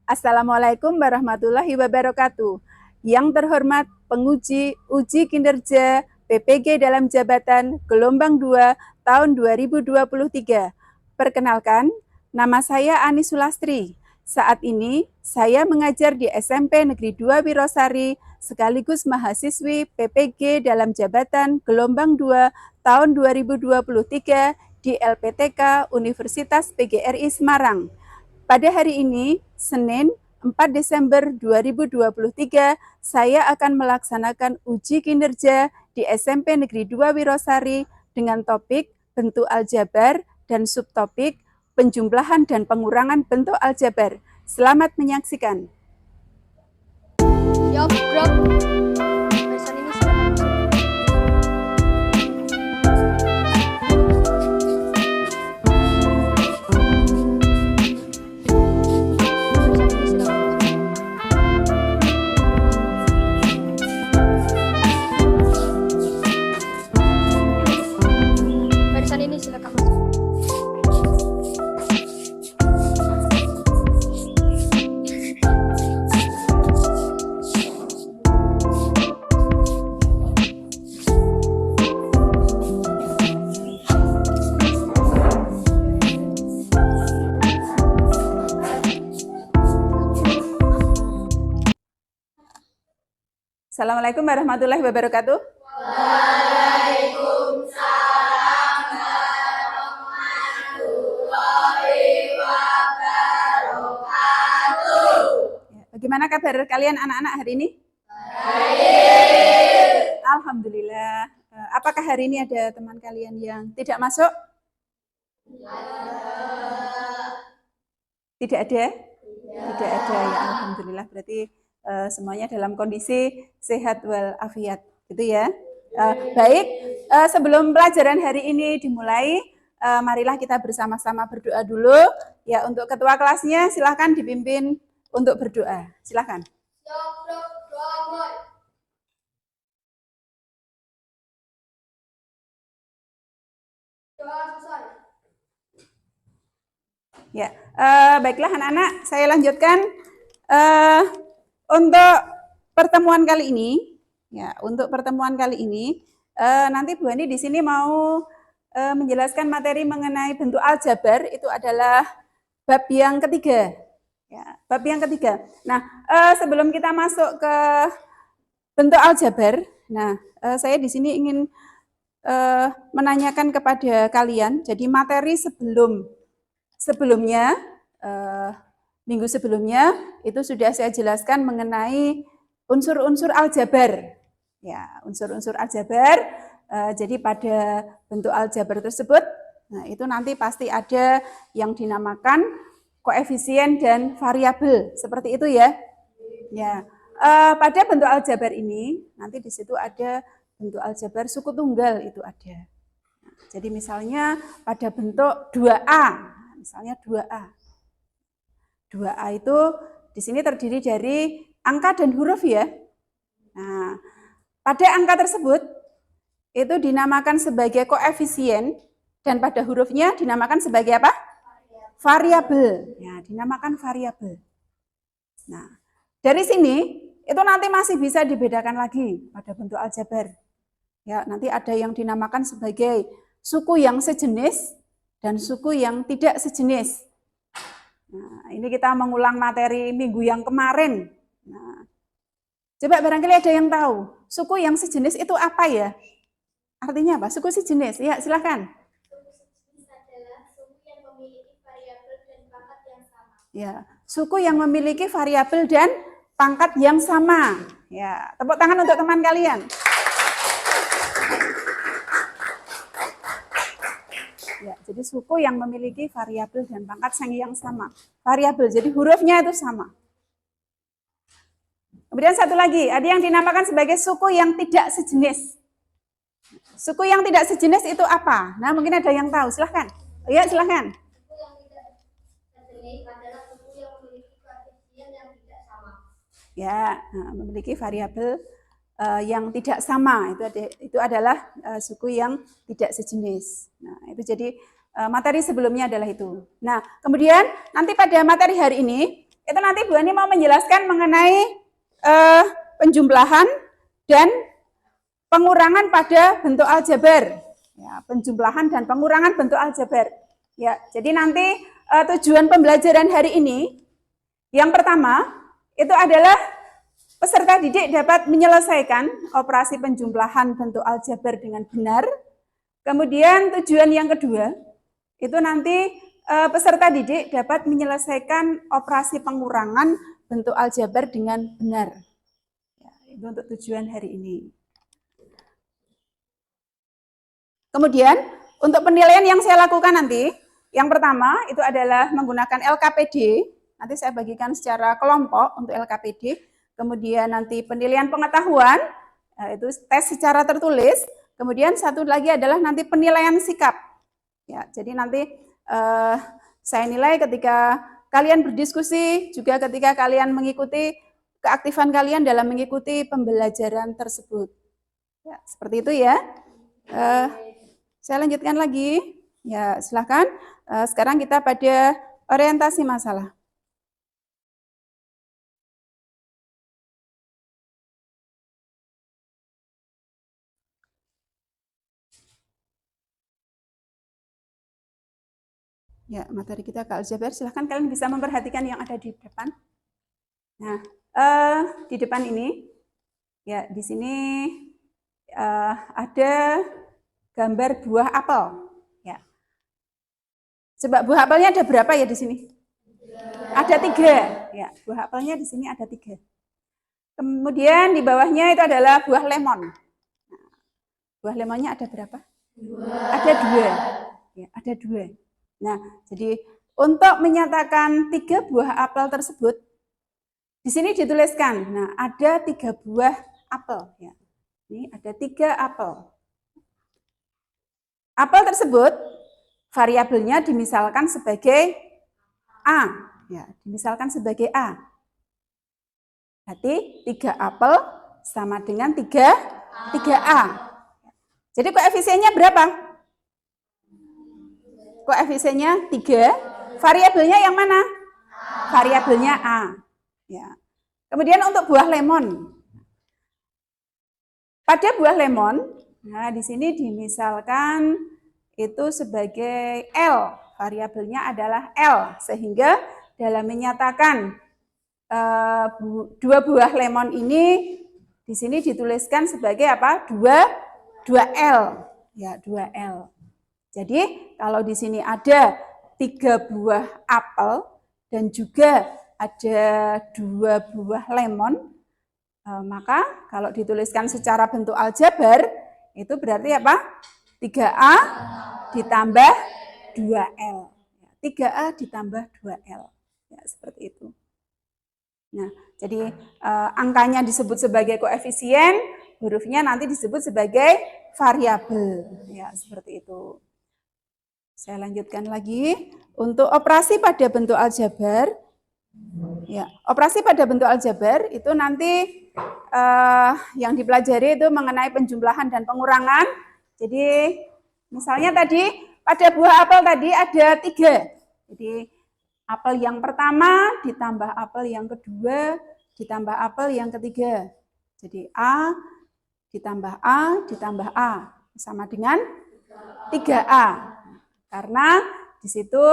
Assalamualaikum warahmatullahi wabarakatuh. Yang terhormat penguji uji kinerja PPG dalam jabatan gelombang 2 tahun 2023. Perkenalkan, nama saya Ani Sulastri. Saat ini saya mengajar di SMP Negeri 2 Wirosari sekaligus mahasiswi PPG dalam jabatan gelombang 2 tahun 2023 di LPTK Universitas PGRI Semarang. Pada hari ini, Senin 4 Desember 2023, saya akan melaksanakan uji kinerja di SMP Negeri 2 Wirosari dengan topik bentuk aljabar dan subtopik penjumlahan dan pengurangan bentuk aljabar. Selamat menyaksikan. Jawab, bro. Bahasan ini silakan. Barisan ini silakan masuk. Assalamualaikum warahmatullahi wabarakatuh. Waalaikumsalam warahmatullahi wabarakatuh. Bagaimana kabar kalian anak-anak hari ini? Baik. Alhamdulillah. Apakah hari ini ada teman kalian yang tidak masuk? Tidak ada? Tidak ada ya, alhamdulillah. Berarti semuanya dalam kondisi sehat walafiat, gitu ya. Baik, sebelum pelajaran hari ini dimulai, marilah kita bersama-sama berdoa dulu. Ya, untuk ketua kelasnya silahkan dipimpin untuk berdoa. Silahkan. Ya, baiklah anak-anak, saya lanjutkan untuk pertemuan kali ini. Ya, untuk pertemuan kali ini nanti Bu Hani di sini mau menjelaskan materi mengenai bentuk aljabar. Itu adalah bab yang ketiga. Ya, bab yang ketiga. Nah, sebelum kita masuk ke bentuk aljabar, nah saya di sini ingin menanyakan kepada kalian. Jadi materi sebelumnya, minggu sebelumnya itu sudah saya jelaskan mengenai unsur-unsur aljabar. Ya, unsur-unsur aljabar. Jadi pada bentuk aljabar tersebut, nah itu nanti pasti ada yang dinamakan koefisien dan variabel, seperti itu ya. Ya, pada bentuk aljabar ini nanti di situ ada bentuk aljabar suku tunggal itu ada. Jadi misalnya pada bentuk 2A, misalnya 2A. 2A itu di sini terdiri dari angka dan huruf ya. Nah, pada angka tersebut itu dinamakan sebagai koefisien dan pada hurufnya dinamakan sebagai apa? Variabel. Ya, dinamakan variabel. Nah, dari sini itu nanti masih bisa dibedakan lagi pada bentuk aljabar. Ya, nanti ada yang dinamakan sebagai suku yang sejenis dan suku yang tidak sejenis. Nah, ini kita mengulang materi minggu yang kemarin. Nah, coba barangkali ada yang tahu, suku yang sejenis itu apa ya? Artinya apa? Suku sejenis. Ya, silakan. Suku sejenis adalah suku yang memiliki variabel dan pangkat yang sama. Ya, suku yang memiliki variabel dan pangkat yang sama. Ya, tepuk tangan untuk teman kalian. Ya, jadi suku yang memiliki variabel dan pangkat yang sama. Variabel, jadi hurufnya itu sama. Kemudian satu lagi, ada yang dinamakan sebagai suku yang tidak sejenis. Suku yang tidak sejenis itu apa? Nah, mungkin ada yang tahu, silahkan. Ya, silahkan. Suku yang tidak sejenis adalah suku yang memiliki koefisien yang tidak sama. Ya, memiliki variabel yang tidak sama. Itu adalah suku yang tidak sejenis. Nah, itu jadi materi sebelumnya adalah itu. Nah, kemudian nanti pada materi hari ini itu nanti Bu Ani mau menjelaskan mengenai penjumlahan dan pengurangan pada bentuk aljabar. Ya, penjumlahan dan pengurangan bentuk aljabar. Ya, jadi nanti tujuan pembelajaran hari ini yang pertama itu adalah peserta didik dapat menyelesaikan operasi penjumlahan bentuk aljabar dengan benar. Kemudian tujuan yang kedua itu nanti peserta didik dapat menyelesaikan operasi pengurangan bentuk aljabar dengan benar. Ya, itu untuk tujuan hari ini. Kemudian untuk penilaian yang saya lakukan nanti, yang pertama itu adalah menggunakan LKPD. Nanti saya bagikan secara kelompok untuk LKPD. Kemudian nanti penilaian pengetahuan, itu tes secara tertulis. Kemudian satu lagi adalah nanti penilaian sikap. Ya, jadi nanti saya nilai ketika kalian berdiskusi, juga ketika kalian mengikuti keaktifan kalian dalam mengikuti pembelajaran tersebut. Ya, seperti itu ya. Saya lanjutkan lagi. Ya, silakan. Sekarang kita pada orientasi masalah. Ya, materi kita ke aljabar. Silahkan kalian bisa memperhatikan yang ada di depan. Nah, di depan ini, ya di sini ada gambar buah apel. Ya, coba buah apelnya ada berapa ya di sini? Ada 3. Ya, buah apelnya di sini ada 3. Kemudian di bawahnya itu adalah buah lemon. Nah, buah lemonnya ada berapa? 2. Ada 2. Ya, ada 2. Nah, jadi untuk menyatakan 3 buah apel tersebut, di sini dituliskan, nah ada 3 buah apel. Ya. Ini ada 3 apel. Apel tersebut, variabelnya dimisalkan sebagai A. Ya, dimisalkan sebagai A. Berarti 3 apel sama dengan 3A. Jadi koefisiennya berapa? Koefisiennya 3, variabelnya yang mana? Variabelnya A. Ya. Kemudian untuk buah lemon. Pada buah lemon, nah di sini dimisalkan itu sebagai L. Variabelnya adalah L, sehingga dalam menyatakan 2 buah lemon ini di sini dituliskan sebagai apa? 2L. Ya, 2L. Jadi kalau di sini ada 3 buah apel dan juga ada 2 buah lemon, maka kalau dituliskan secara bentuk aljabar, itu berarti apa? 3A ditambah 2L. 3A ditambah 2L. Ya, seperti itu. Nah, jadi angkanya disebut sebagai koefisien, hurufnya nanti disebut sebagai variabel. Ya, seperti itu. Saya lanjutkan lagi. Untuk operasi pada bentuk aljabar, ya, operasi pada bentuk aljabar itu nanti yang dipelajari itu mengenai penjumlahan dan pengurangan. Jadi misalnya tadi pada buah apel tadi ada 3. Jadi apel yang pertama ditambah apel yang kedua ditambah apel yang ketiga. Jadi A ditambah A ditambah A sama dengan 3A. Karena di situ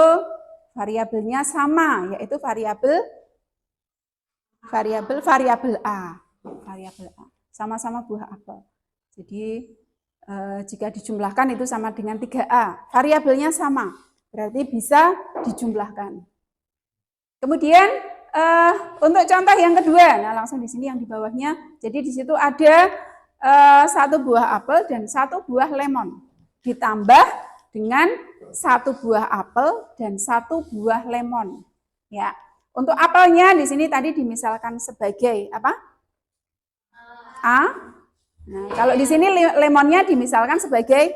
variabelnya sama, yaitu variabel A. Variabel A. Sama-sama buah apel. Jadi jika dijumlahkan itu sama dengan 3A. Variabelnya sama, berarti bisa dijumlahkan. Kemudian untuk contoh yang kedua, nah langsung di sini yang di bawahnya. Jadi di situ ada 1 buah apel dan 1 buah lemon. Ditambah dengan 1 buah apel dan 1 buah lemon. Ya. Untuk apelnya di sini tadi dimisalkan sebagai apa? A. Nah, kalau di sini lemonnya dimisalkan sebagai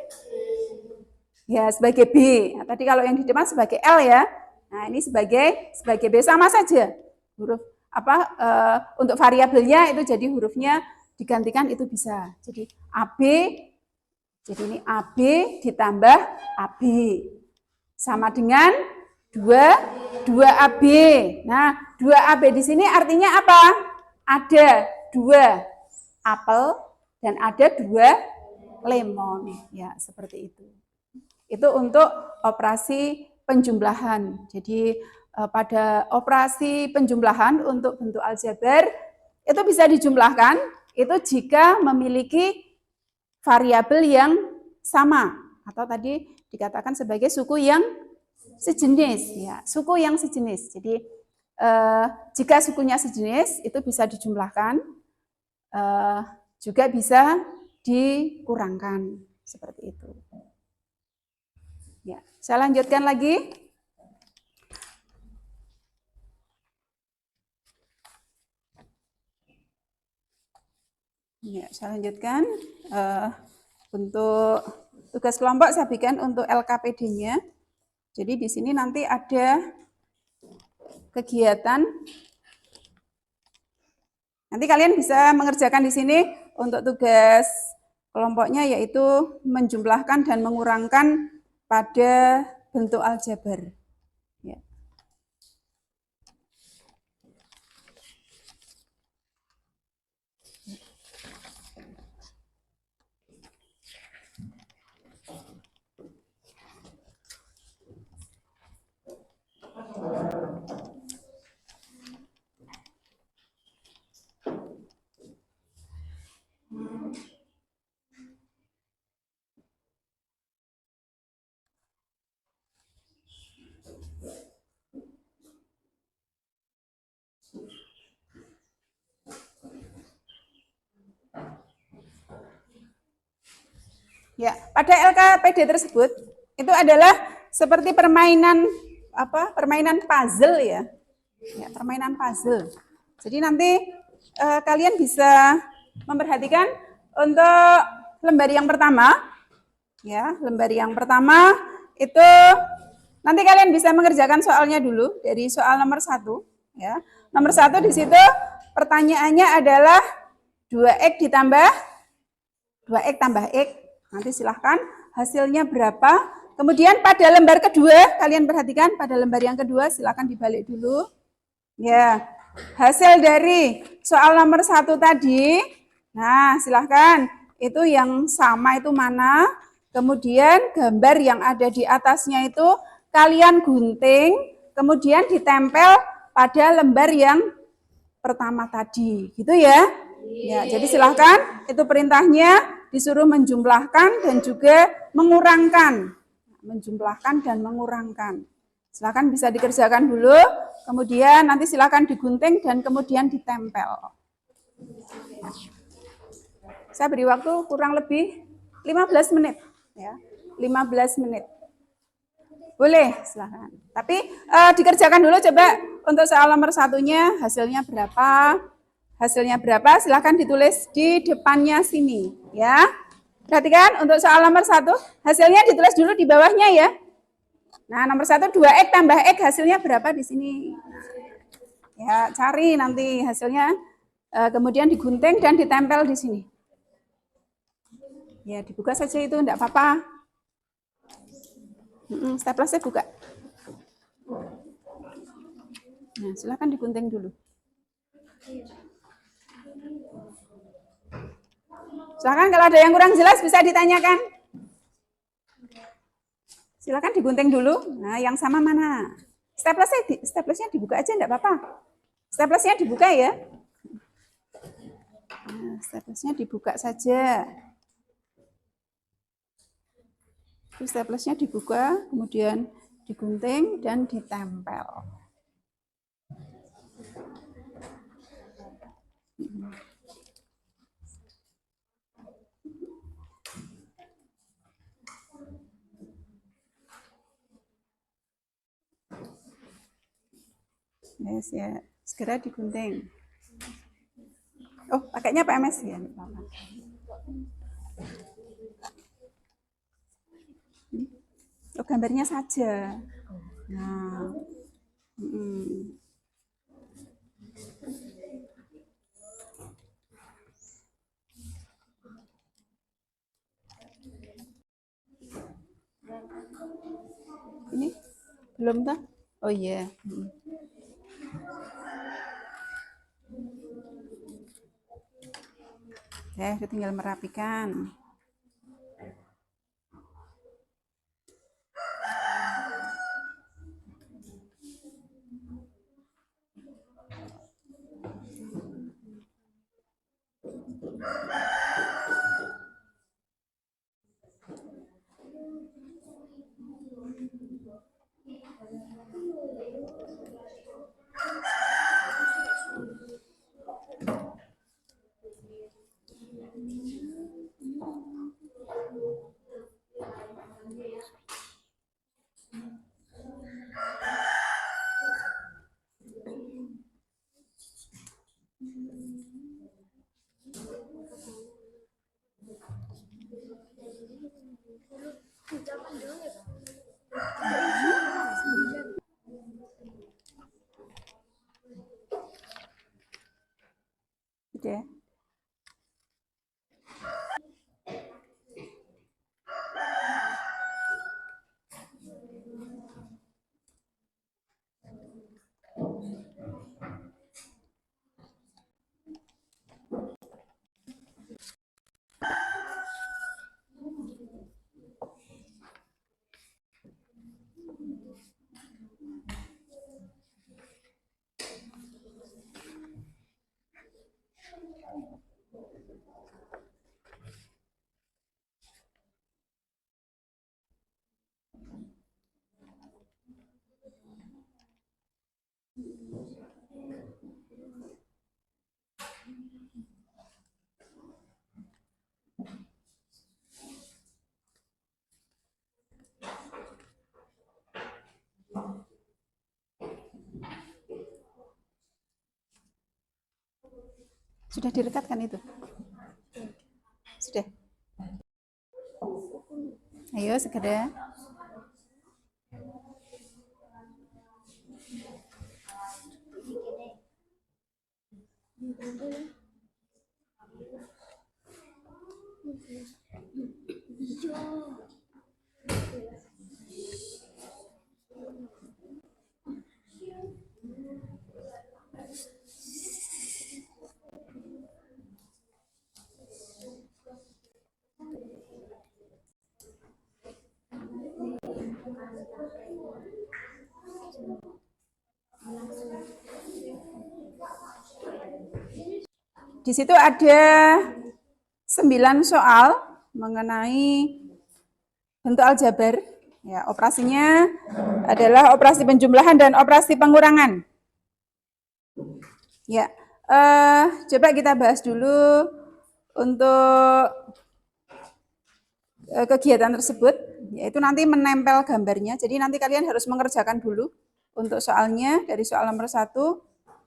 sebagai B. Nah, tadi kalau yang di depan sebagai L ya. Nah, ini sebagai B, sama saja. Huruf apa untuk variabelnya itu jadi hurufnya digantikan itu bisa. Jadi AB. Jadi ini AB ditambah AB. Sama dengan 2 2AB. Nah, 2AB di sini artinya apa? Ada 2 apel dan ada 2 lemon. Ya, seperti itu. Itu untuk operasi penjumlahan. Jadi pada operasi penjumlahan untuk bentuk aljabar itu bisa dijumlahkan itu jika memiliki variabel yang sama atau tadi dikatakan sebagai suku yang sejenis, ya, suku yang sejenis. Jadi jika sukunya sejenis itu bisa dijumlahkan, juga bisa dikurangkan seperti itu. Ya, saya lanjutkan lagi. Ya, saya lanjutkan. Untuk tugas kelompok saya berikan untuk LKPD-nya. Jadi di sini nanti ada kegiatan. Nanti kalian bisa mengerjakan di sini untuk tugas kelompoknya yaitu menjumlahkan dan mengurangkan pada bentuk aljabar. Ya. Ya, pada LKPD tersebut itu adalah seperti permainan permainan puzzle ya. Ya, permainan puzzle. Jadi nanti kalian bisa memperhatikan untuk lembar yang pertama, ya, lembar yang pertama itu nanti kalian bisa mengerjakan soalnya dulu dari soal nomor 1, ya. Nomor 1 di situ pertanyaannya adalah 2x ditambah 2x tambah x. Nanti silahkan hasilnya berapa. Kemudian pada lembar kedua, kalian perhatikan pada lembar yang kedua silahkan dibalik dulu. Ya, hasil dari soal nomor 1 tadi, nah silahkan itu yang sama itu mana, kemudian gambar yang ada di atasnya itu kalian gunting, kemudian ditempel pada lembar yang pertama tadi, gitu ya. Ya, jadi silahkan itu perintahnya disuruh menjumlahkan dan juga mengurangkan. Menjumlahkan dan mengurangkan. Silakan bisa dikerjakan dulu, kemudian nanti silakan digunting dan kemudian ditempel. Saya beri waktu kurang lebih 15 menit. Ya, 15 menit. Boleh, silakan. Tapi dikerjakan dulu coba untuk soal nomor 1-nya hasilnya berapa. Hasilnya berapa, silakan ditulis di depannya sini. Ya, perhatikan untuk soal nomor 1, hasilnya ditulis dulu di bawahnya ya. Nah, nomor 1 2x tambah x hasilnya berapa di sini? Ya, cari nanti hasilnya, kemudian digunting dan ditempel di sini. Ya, dibuka saja itu, enggak apa-apa. Staplasnya buka. Nah, silakan digunting dulu. Silakan kalau ada yang kurang jelas bisa ditanyakan. Silakan digunting dulu. Nah, yang sama mana? Staplasnya dibuka aja enggak apa-apa. Staplasnya dibuka ya. Nah, staplasnya dibuka saja. Staplasnya dibuka, kemudian digunting dan ditempel. Yes, ya, segera digunting. Oh, pakainya PMS ya, Bapak. Oh, gambarnya saja. Nah, ini belum tak? Oh iya. Ya, tinggal merapikan. Sudah. Sudah direkatkan itu? Sudah. Ayo segera. Di situ ada 9 soal mengenai bentuk aljabar. Ya, operasinya adalah operasi penjumlahan dan operasi pengurangan. Ya, coba kita bahas dulu untuk kegiatan tersebut, yaitu nanti menempel gambarnya. Jadi nanti kalian harus mengerjakan dulu untuk soalnya dari soal nomor 1.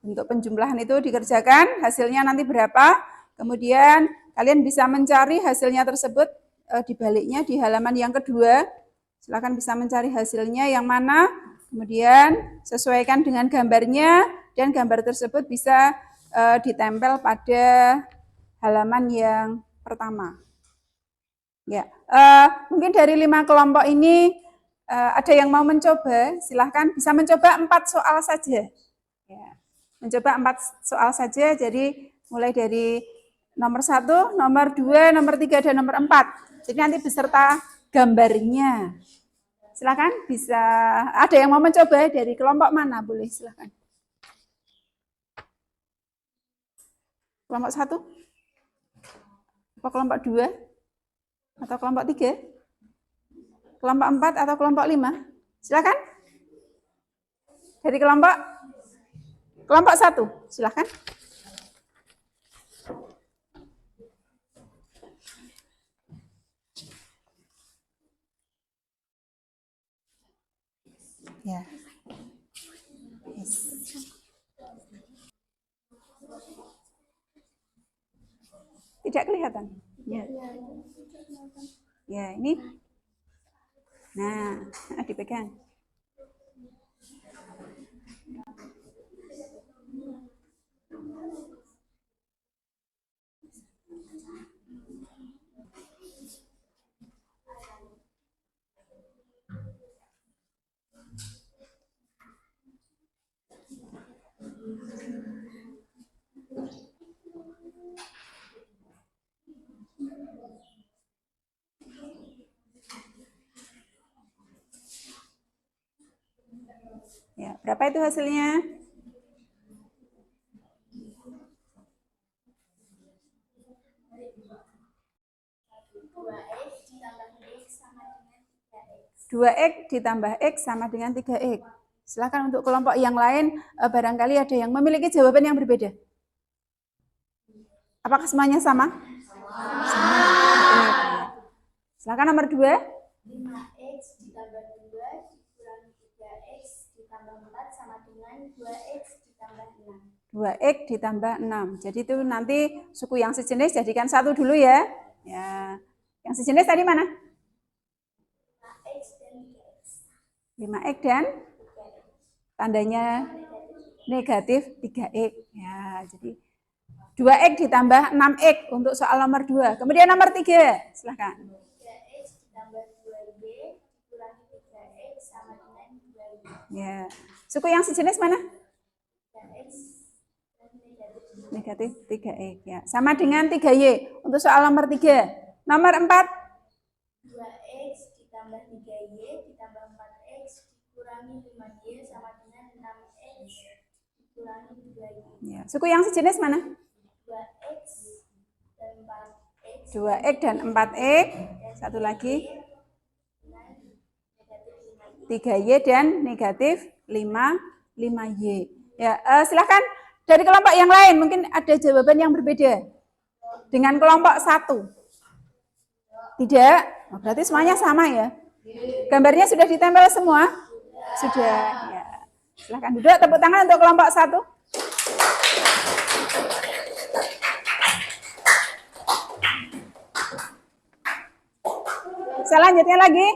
Untuk penjumlahan itu dikerjakan, hasilnya nanti berapa. Kemudian kalian bisa mencari hasilnya tersebut di baliknya di halaman yang kedua. Silakan bisa mencari hasilnya yang mana, kemudian sesuaikan dengan gambarnya dan gambar tersebut bisa ditempel pada halaman yang pertama. Ya, mungkin dari 5 kelompok ini ada yang mau mencoba, silahkan bisa mencoba 4 soal saja. Ya, mencoba 4 soal saja, jadi mulai dari nomor 1, nomor 2, nomor 3, dan nomor 4. Jadi nanti beserta gambarnya. Silahkan bisa, ada yang mau mencoba dari kelompok mana? Boleh, silahkan. Kelompok 1? Apa kelompok 2? Atau kelompok 3? Kelompok 4 atau kelompok 5? Silakan. Dari kelompok 1, silakan. Ya. Yes. Tidak kelihatan. Ya. Ya, ini. Nah, dipegang. Ya, berapa itu hasilnya? Dua X ditambah X sama dengan 3X. Silakan untuk kelompok yang lain, barangkali ada yang memiliki jawaban yang berbeda. Apakah semuanya sama? Sama. Silakan nomor 2. 5X ditambah 2 dikurangi 3X ditambah 4 sama dengan 2X ditambah 6. 2X ditambah 6. Jadi itu nanti suku yang sejenis jadikan 1 dulu ya. Ya. Yang sejenis tadi mana? 5X dan 3X. 5X dan tandanya negatif 3X. Ya, jadi 2X ditambah 6X untuk soal nomor 2. Kemudian nomor 3, silahkan. 3X ditambah 2Y dikurangi 3X sama dengan 2Y. Ya. Suku yang sejenis mana? 3X dan negatif 3X. Ya. Sama dengan 3Y untuk soal nomor 3. Nomor 4. 2X ditambah 3Y ditambah 4X dikurangi 5Y sama dengan 6X dikurangi 2Y. Ya. Suku yang sejenis mana? 2X dan 4X. 2X dan 4X. Satu lagi. 3Y dan negatif 5Y. Ya, silahkan dari kelompok yang lain mungkin ada jawaban yang berbeda dengan kelompok 1. Tidak? Oh, berarti semuanya sama ya. Gambarnya sudah ditempel semua? Sudah. Ya. Silahkan duduk, tepuk tangan untuk kelompok 1. Selanjutnya lagi.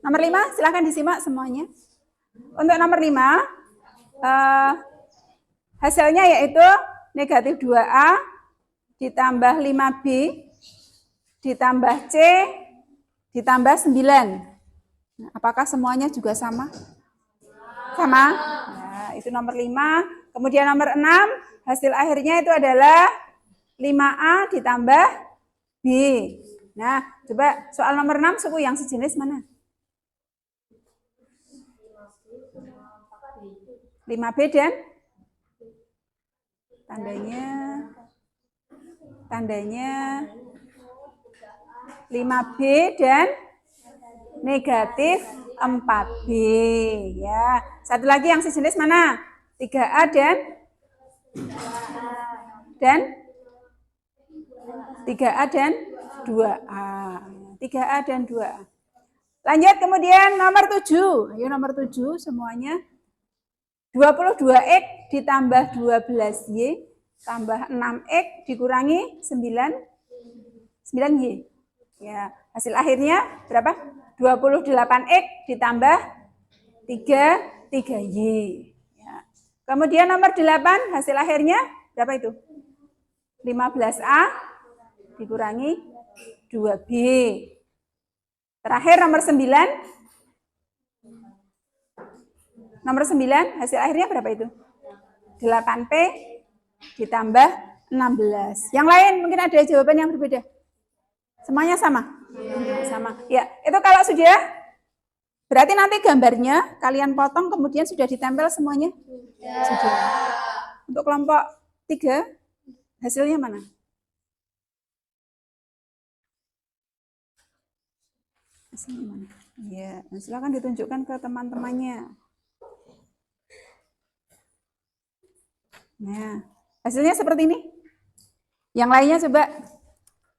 Nomor 5, silahkan disimak semuanya. Untuk nomor 5, hasilnya yaitu negatif 2A ditambah 5B ditambah C ditambah 9. Nah, apakah semuanya juga sama? Sama? Nah, itu nomor 5. Kemudian nomor 6, hasil akhirnya itu adalah 5A ditambah B Nah, coba soal nomor 6 suku yang sejenis mana? 5B dan tandanya 5B dan negatif 4B ya. Satu lagi yang sejenis mana? 3A dan 3A dan 2A. 3A dan 2A. Lanjut kemudian nomor 7. Ayo nomor 7 semuanya. 22X ditambah 12Y tambah 6X dikurangi 9Y. Ya, hasil akhirnya berapa? 28X ditambah 3Y. Ya. Kemudian nomor 8 hasil akhirnya berapa itu? 15A dikurangi 2B. Terakhir nomor 9. Nomor 9 hasil akhirnya berapa itu? 8P ditambah 16. Yang lain mungkin ada jawaban yang berbeda. Semuanya sama? Sama. Ya, itu kalau sudah berarti nanti gambarnya kalian potong kemudian sudah ditempel semuanya? Sudah. Untuk kelompok 3 hasilnya mana? Hasilnya mana? Ya, silakan ditunjukkan ke teman-temannya. Nah, hasilnya seperti ini. Yang lainnya coba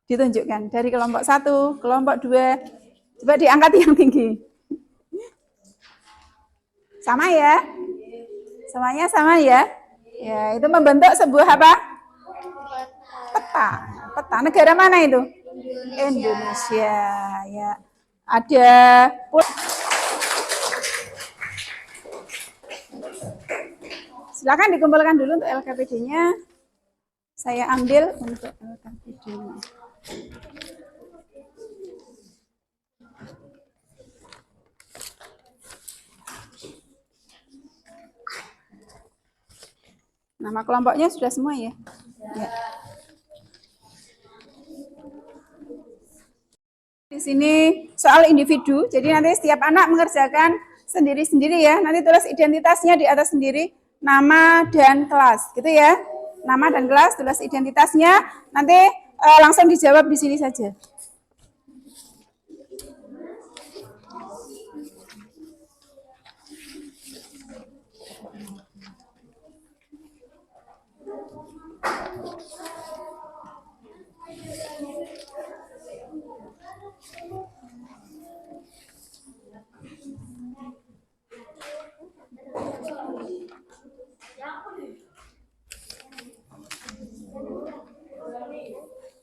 ditunjukkan dari kelompok 1, kelompok 2. Coba diangkat yang tinggi. Sama ya? Semuanya sama ya? Ya, itu membentuk sebuah apa? Peta. Peta negara mana itu? Indonesia. Ya. Ada silakan dikumpulkan dulu untuk LKPD-nya. Saya ambil untuk LKPD-nya. Nama kelompoknya sudah semua ya? Ya. Di sini soal individu, jadi nanti setiap anak mengerjakan sendiri-sendiri ya. Nanti tulis identitasnya di atas sendiri, nama dan kelas, gitu ya. Nama dan kelas, tulis identitasnya, nanti langsung dijawab di sini saja.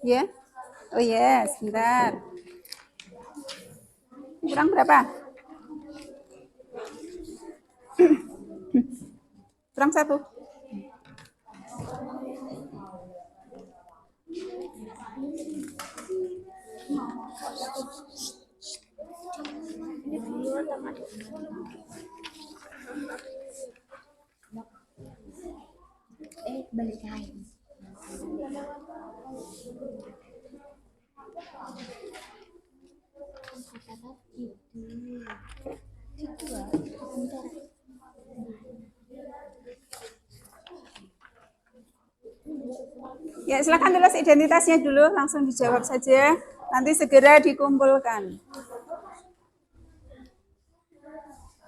Ya, oh ya, sebentar. Kurang berapa? Kurang 1. Balik lagi. Ya, silakan tulis identitasnya dulu, langsung dijawab saja. Nanti segera dikumpulkan.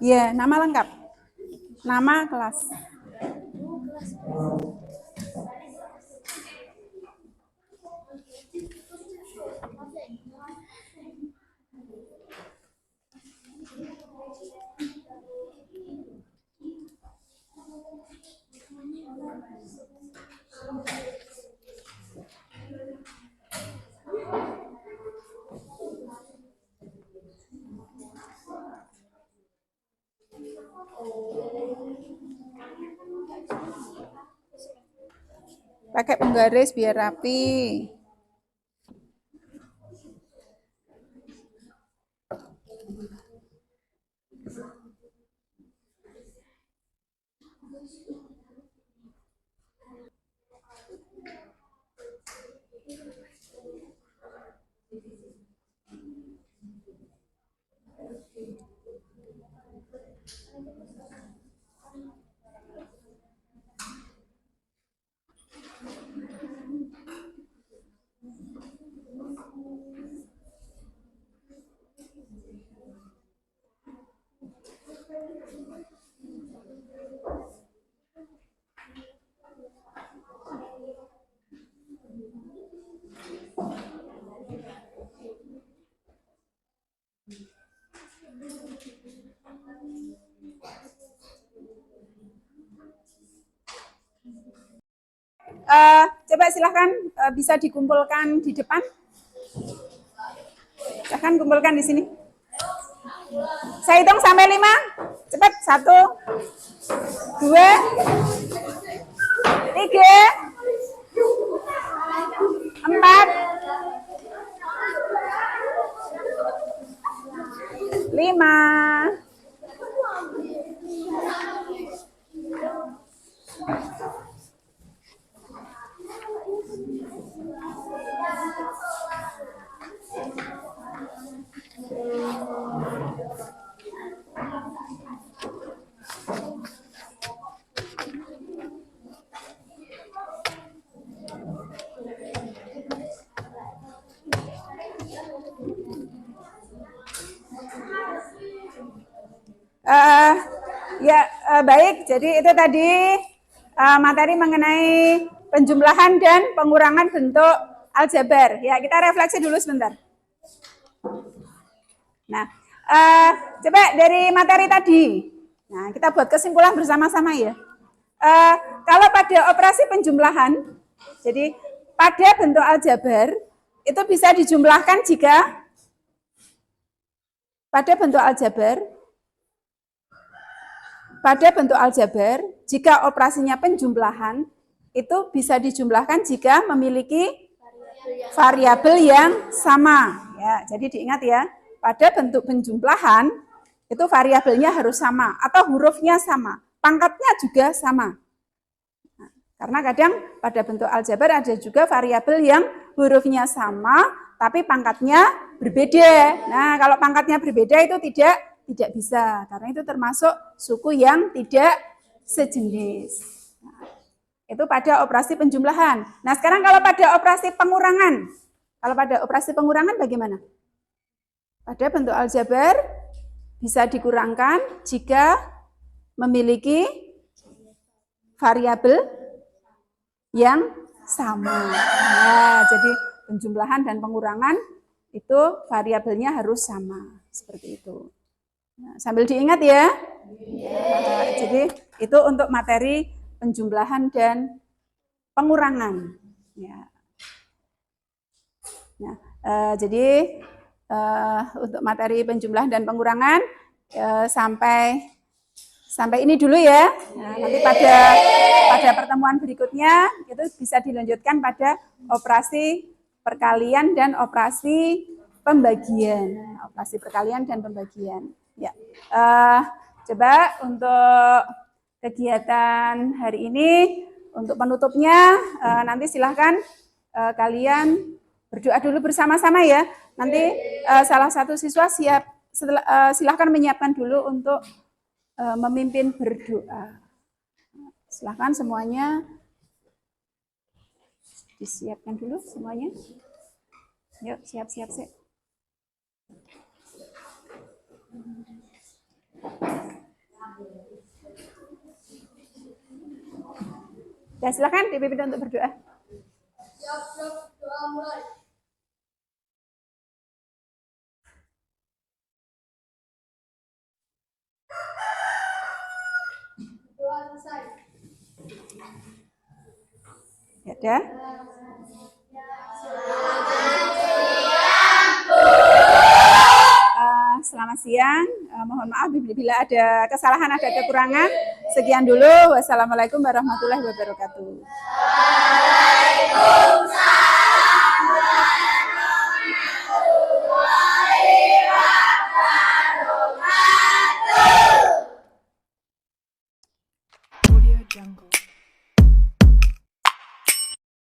Ya, nama lengkap. Nama kelas. Pakai penggaris biar rapi. Coba silahkan bisa dikumpulkan di depan. Silahkan kumpulkan di sini. Saya hitung sampai 5. Cepat. 1, 2, 3, 4, 5. Baik, jadi itu tadi materi mengenai penjumlahan dan pengurangan bentuk aljabar. Ya, kita refleksi dulu sebentar. Nah, coba dari materi tadi, nah kita buat kesimpulan bersama-sama ya. Kalau pada operasi penjumlahan, jadi pada bentuk aljabar itu bisa dijumlahkan jika pada bentuk aljabar, jika operasinya penjumlahan, itu bisa dijumlahkan jika memiliki variabel yang sama. Ya, jadi diingat ya, pada bentuk penjumlahan, itu variabelnya harus sama, atau hurufnya sama, pangkatnya juga sama. Nah, karena kadang pada bentuk aljabar ada juga variabel yang hurufnya sama, tapi pangkatnya berbeda. Nah, kalau pangkatnya berbeda itu tidak bisa, karena itu termasuk suku yang tidak sejenis. Nah, itu pada operasi penjumlahan. Nah, sekarang kalau pada operasi pengurangan. Kalau pada operasi pengurangan bagaimana? Pada bentuk aljabar bisa dikurangkan jika memiliki variabel yang sama. Nah, jadi penjumlahan dan pengurangan itu variabelnya harus sama. Seperti itu. Nah, sambil diingat ya. Nah, jadi itu untuk materi penjumlahan dan pengurangan. Ya. Nah, jadi untuk materi penjumlahan dan pengurangan sampai ini dulu ya. Nah, nanti pada pertemuan berikutnya itu bisa dilanjutkan pada operasi perkalian dan operasi pembagian. Operasi perkalian dan pembagian. Ya, coba untuk kegiatan hari ini, untuk penutupnya nanti silahkan kalian berdoa dulu bersama-sama ya. Nanti salah satu siswa silahkan menyiapkan dulu untuk memimpin berdoa. Silahkan semuanya disiapkan dulu semuanya. Yuk, siap-siap sih. Ya, silakan dipimpin untuk berdoa. Siap, doa mulai. Doa selesai. Ya, dah. Selamat siang. Mohon maaf bila ada kesalahan, ada kekurangan. Sekian dulu. Wassalamualaikum warahmatullahi wabarakatuh. Waalaikumsalam. Audio Jungle.